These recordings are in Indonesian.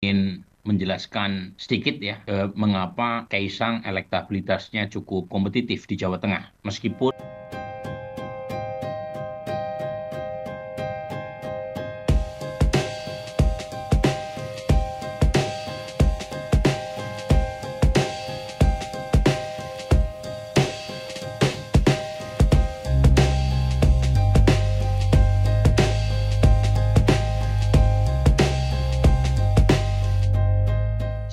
ingin menjelaskan sedikit ya, mengapa Kaisang elektabilitasnya cukup kompetitif di Jawa Tengah. Meskipun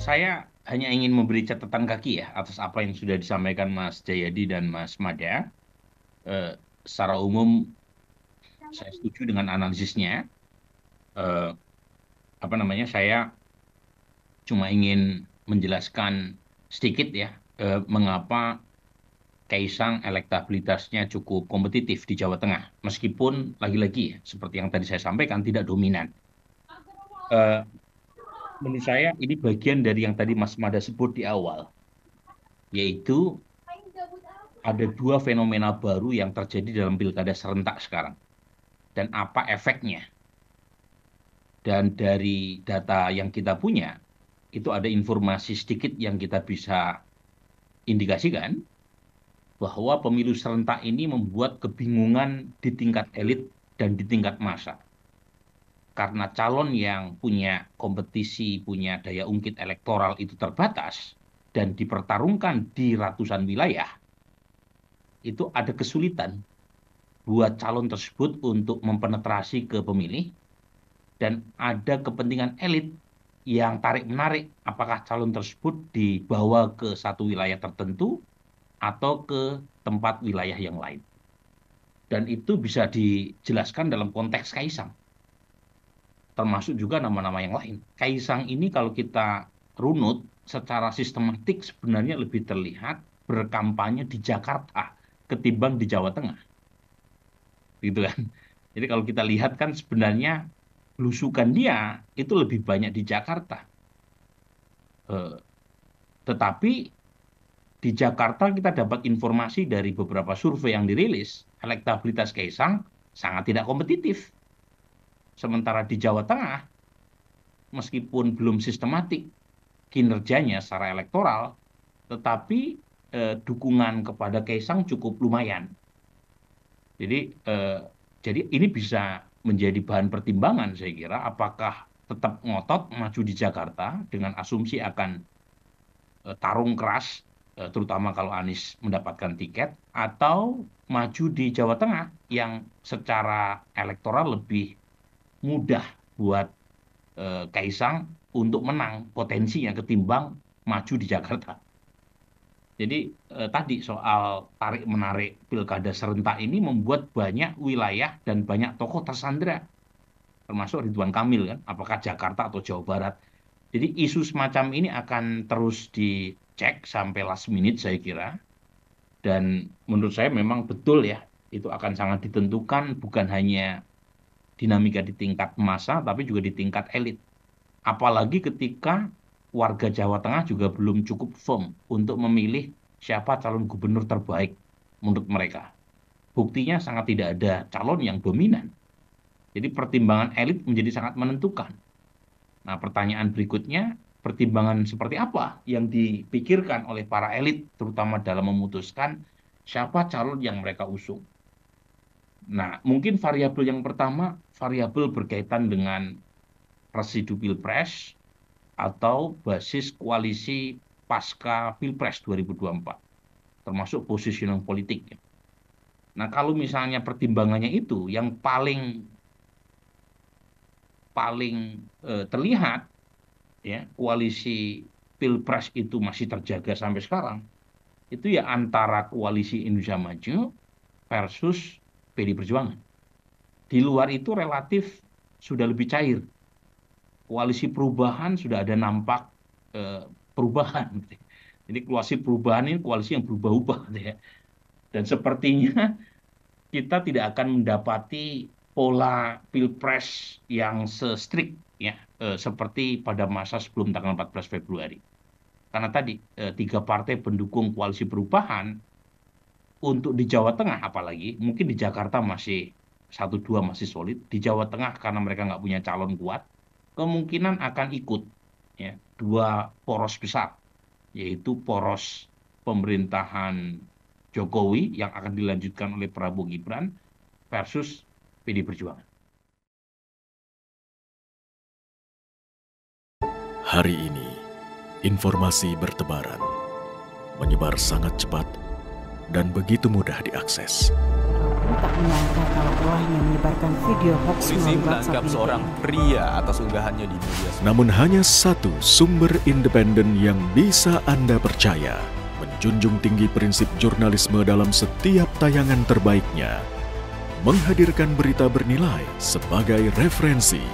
saya hanya ingin memberi catatan kaki ya atas apa yang sudah disampaikan Mas Jayadi dan Mas Mada. Eh, Secara umum saya setuju dengan analisisnya. Eh, saya cuma ingin menjelaskan sedikit ya, mengapa Kaisang elektabilitasnya cukup kompetitif di Jawa Tengah. Meskipun lagi-lagi ya, seperti yang tadi saya sampaikan tidak dominan. Eh, Menurut saya ini bagian dari yang tadi Mas Mada sebut di awal, yaitu ada dua fenomena baru yang terjadi dalam pilkada serentak sekarang. Dan apa efeknya? Dan dari data yang kita punya, itu ada informasi sedikit yang kita bisa indikasikan bahwa pemilu serentak ini membuat kebingungan di tingkat elit dan di tingkat massa. Karena calon yang punya kompetisi, punya daya ungkit elektoral itu terbatas dan dipertarungkan di ratusan wilayah, itu ada kesulitan buat calon tersebut untuk mempenetrasi ke pemilih dan ada kepentingan elit yang tarik-menarik apakah calon tersebut dibawa ke satu wilayah tertentu atau ke tempat wilayah yang lain. Dan itu bisa dijelaskan dalam konteks Kaisang, termasuk juga nama-nama yang lain. Kaisang ini kalau kita runut secara sistematik sebenarnya lebih terlihat berkampanye di Jakarta ketimbang di Jawa Tengah, gitu kan. Jadi kalau kita lihat kan sebenarnya belusukan dia itu lebih banyak di Jakarta. Eh, Tetapi di Jakarta kita dapat informasi dari beberapa survei yang dirilis, elektabilitas Kaisang sangat tidak kompetitif. Sementara di Jawa Tengah, meskipun belum sistematik kinerjanya secara elektoral, tetapi dukungan kepada Kaisang cukup lumayan. Jadi, eh, jadi ini bisa menjadi bahan pertimbangan saya kira, apakah tetap ngotot maju di Jakarta dengan asumsi akan tarung keras, terutama kalau Anies mendapatkan tiket, atau maju di Jawa Tengah yang secara elektoral lebih mudah buat Kaisang untuk menang potensinya ketimbang maju di Jakarta. Jadi tadi soal tarik-menarik pilkada serentak ini membuat banyak wilayah dan banyak tokoh tersandra, termasuk Ridwan Kamil kan, apakah Jakarta atau Jawa Barat. Jadi isu semacam ini akan terus dicek sampai last minute saya kira. Dan menurut saya memang betul ya, itu akan sangat ditentukan bukan hanya dinamika di tingkat massa, tapi juga di tingkat elit. Apalagi ketika warga Jawa Tengah juga belum cukup firm untuk memilih siapa calon gubernur terbaik menurut mereka. Buktinya sangat tidak ada calon yang dominan. Jadi pertimbangan elit menjadi sangat menentukan. Nah, pertanyaan berikutnya, pertimbangan seperti apa yang dipikirkan oleh para elit, terutama dalam memutuskan siapa calon yang mereka usung. Nah, mungkin variabel yang pertama, variabel berkaitan dengan residu pilpres atau basis koalisi pasca pilpres 2024, termasuk positioning politik. Nah, kalau misalnya pertimbangannya itu yang paling paling terlihat ya koalisi pilpres itu masih terjaga sampai sekarang, itu ya antara koalisi Indonesia Maju versus PD Perjuangan. Di luar itu relatif sudah lebih cair. Koalisi perubahan sudah ada nampak eh, perubahan. Jadi koalisi perubahan ini koalisi yang berubah-ubah gitu ya. Dan sepertinya kita tidak akan mendapati pola pilpres yang se-strict ya, seperti pada masa sebelum tanggal 14 Februari. Karena tadi tiga partai pendukung koalisi perubahan untuk di Jawa Tengah apalagi, mungkin di Jakarta masih satu dua masih solid, di Jawa Tengah karena mereka nggak punya calon kuat, kemungkinan akan ikut. ya, dua poros besar, yaitu poros pemerintahan Jokowi yang akan dilanjutkan oleh Prabowo Gibran versus PD Perjuangan. Hari ini, informasi bertebaran, menyebar sangat cepat dan begitu mudah diakses. Tak menyangka kalau ulahnya menyebarkan video hoax Polisi melalui menangkap WhatsApp seorang pria atas unggahannya di media sosial. Namun hanya satu sumber independen yang bisa Anda percaya, menjunjung tinggi prinsip jurnalisme dalam setiap tayangan terbaiknya, menghadirkan berita bernilai sebagai referensi.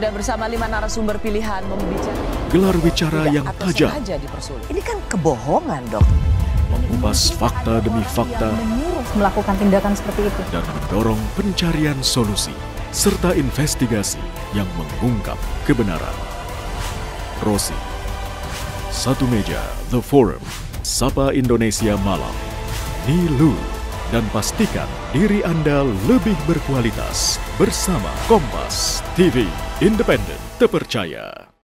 Dan bersama 5 narasumber pilihan membicarakan Gelar bicara yang tajam, Ini kan kebohongan, Dok. mengupas fakta demi fakta, menyuruh melakukan tindakan seperti itu. dan mendorong pencarian solusi, serta investigasi yang mengungkap kebenaran. Rosi, Satu Meja, The Forum, Sapa Indonesia Malam, Nilu, dan pastikan diri Anda lebih berkualitas bersama Kompas TV, independen, terpercaya.